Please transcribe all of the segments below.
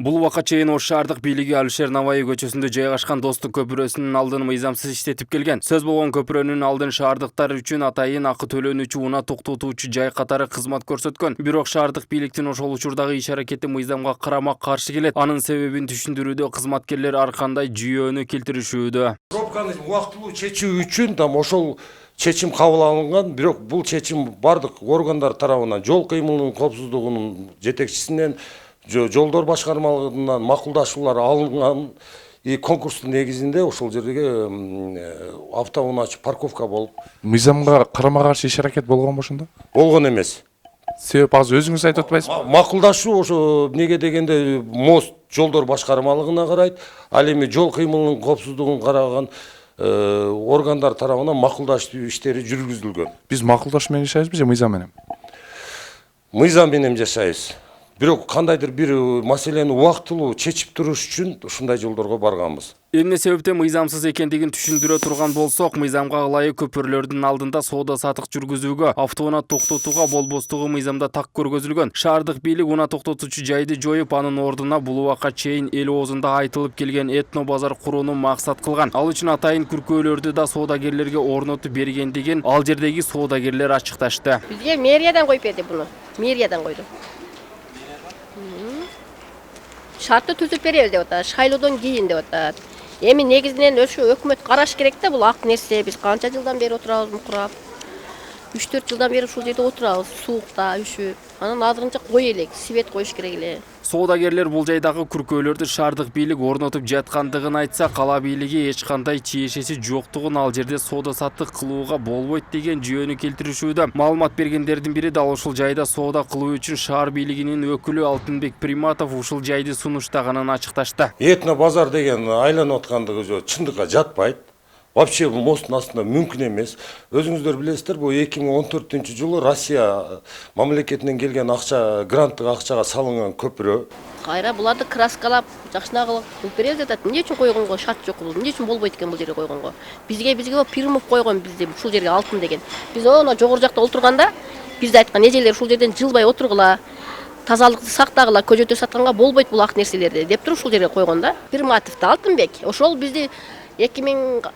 Бул убакка чейин Ош шаардык бийлиги Алишер Наваи көчөсүндө жайгашкан Достук көпүрөсүнүн алдын мыйзамсыз иштетип келген. Сөз болгон көпүрөнүн алдын шаардыктар үчүн атайын акы төлөнүүчү унаа токтотуучу жай катары кызмат көрсөткөн. Бирок шаардык бийликтин ошол учурдагы иш-аракети мыйзамга карама-каршы келет. Анын себебин түшүндүрүүдө кызматкерлер ар кандай жүйөнү келтиришүүдө. Пробканы убактылуу чечүү үчүн ошол чечим кабыл алынган, бирок бул чечим бардык органдар тарабынан жол кыймылынын коопсуздугунун жетекчисинен жолдор башкармалыгынан макулдашуулар алынган. Конкурстун негизинде ошол жерге автоунаачы парковка болуп. Мыйзамга карама-каршы иш-аракет болгон ошондо? Болгон эмес. Себеп азыр өзүңүз айтып атпайсызбы? Макулдашуу ошо эмнеге дегенде мост жолдор башкармалыгына карайт, ал эми жол кыймылынын коопсуздугун караган органдар тарабынан макулдашуу иштери жүргүзүлгөн. Биз макулдашуу менен жашайбызбы же мыйзам менен? Мыйзам менен жашайбыз. Бирок кандайдыр бир маселени убактылуу чечип туруш үчүн ушундай жолдорго барганбыз. Эмне себептен мыйзамсыз экендигин түшүндүрө турган болсок, мыйзамга ылайык көпүрлөрдүн алдында соода-сатык жүргүзүүгө, автоунаа токтотууга болбостугу мыйзамда так көргөзүлгөн. Шаардык бийлик унаа токтотуучу жайды жоюп, анын ордуна бул убакка чейин эл оозунда айтылып келген этно базар курууну максат кылган. Ал үчүн атайын күркөөлөрдү да соодагерлерге орнотуп бергендигин ал жердеги соодагерлер ачыкташты. Бизге мэриядан коюп берди буну. Мэриядан койду. Шартты түзүп беребиз деп атат. Шайлоодон кийин деп атат. Эми негизинен ошо өкмөт караш керек да, бул ак нерсе. Биз канча жылдан бери отурабыз мукурап. 3-4 жылдан бери ушул жерде отурабыз, суукта, үшүп. Анан азырынча кой элек, свет коюш керек эле. Соодагерлер бул жайдагы күркөөлөрдү шаардык бийлик орнотуп жаткандыгын айтса, кала бийлиги эч кандай чиешеси жоктугун, ал жерде соода-саттык кылууга болбойт деген жүйөнү келтиришүүдө. Маалымат бергендердин бири дал ушул жайда соода кылуу үчүн шаар бийлигинин өкүлү Алтынбек Приматов ушул жайды сунуштаганын ачыкташты. Этно базар деген айланып аткандыгы чындыкка жатпайт. Вообще мосттун астында мүмкүн эмес. Өзүңүздөр билесиздер, бул 2014-жылы Россия мамлекетинен келген акча, гранттык акчага салынган көпүрө. Кайра буларды краскалап, жакшына кылып беребиз деп атат. Эмне үчүн койгонго шарт жок бул? Эмне үчүн болбойт экен бул жерге койгонго? Бизге Пирмов койгон бизде ушул жерге алтын деген. Биз оны жогору жакта отурганда бизде айткан эжелер ушул жерден жылбай отургула, тазалыкты сактагыла, көчөтө сатканга болбойт бул ак нерселерди деп туруп ушул жерге койгон да. Приматов да Алтынбек. Ошол бизди 2019бу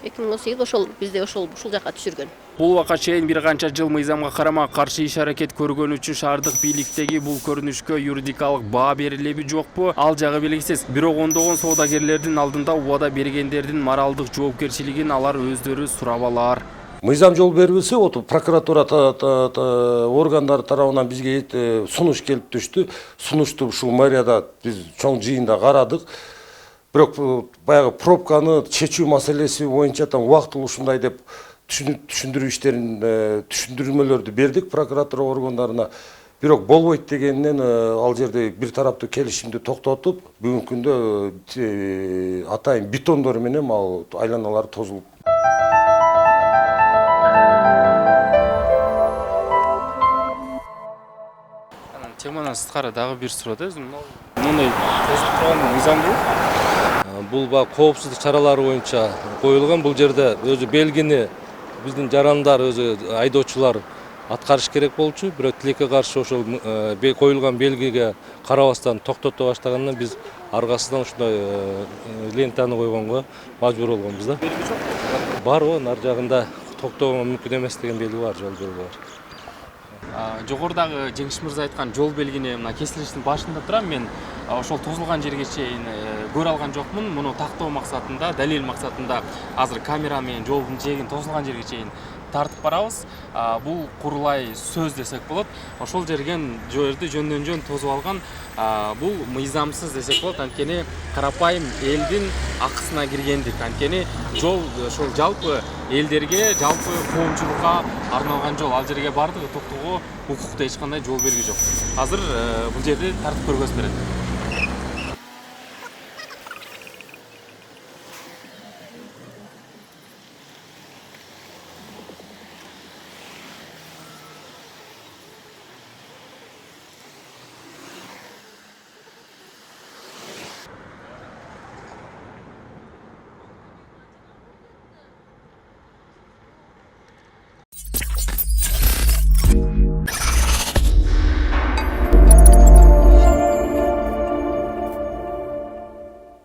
2018 ошол бизде ушул жака түшүргөн. Бул убакка чейин бир канча жыл мыйзамга карама-каршы иш-аракет көргөн үчүн шаардык бийликтеги бул көрүнүшкө юридикалык баа берилеби жокпу, ал жагы белгисиз. Бирок ондогон соодагерлердин алдында убада бергендердин моралдык жоопкерчилигин алар өздөрү сурап алар. Мыйзам жол берилсе, прокуратура органдары тарабынан бизге сунуш келип түштү. Сунушту ушул мэрияда биз чоң жыйында карадык. Бирок баягы пробканы чечүү маселеси боюнча убактылуу ушундай деп түшүндүрүү иштерин, түшүндүрмөлөрдү бердик прокуратура органдарына. Бирок болбойт дегенинен ал жерде бир тараптуу келишимди токтотуп, бүгүнкү күндө атайын бетондор менен ал айланалар тозулуп. Теманан сырткары дагы бир суроо да, мындай тозуп турган мыйзамбы? Бул коопсуздук чаралары боюнча коюлган. Бул жерде өзү белгини биздин жарандар, өзү айдоочулар аткарыш керек болчу. Бирок тилекке каршы ошол коюлган белгиге карабастан токтото баштагандан биз аргасыздан ушундай лентаны койгонго мажбур болгонбуз да. Белги жок. Бар ар жагында токтогонго мүмкүн эмес деген белги бар, жол белги бар. Жогорудагы Жеңиш мырза айткан жол белгини мына кесилиштин башында турам, мен ошол тозулган жерге чейин көрө алган жокмун. Муну тактоо максатында, далил максатында азыр камера менен жолдун жээгин тозулган жерге чейин тартып барабыз. Бул курулай сөз десек болот. Ошол жерди жөндөн жөн тозуп алган. Бул мыйзамсыз десек болот. Анткени карапайым элдин акысына киргендик. Анткени жол ошол жалпы элдерге, жалпы коомчулукка арналган жол. Ал жерге бардыгы токтоого укукта эч кандай жол белги жок. Азыр бул жерди тартып көргөзүп берет.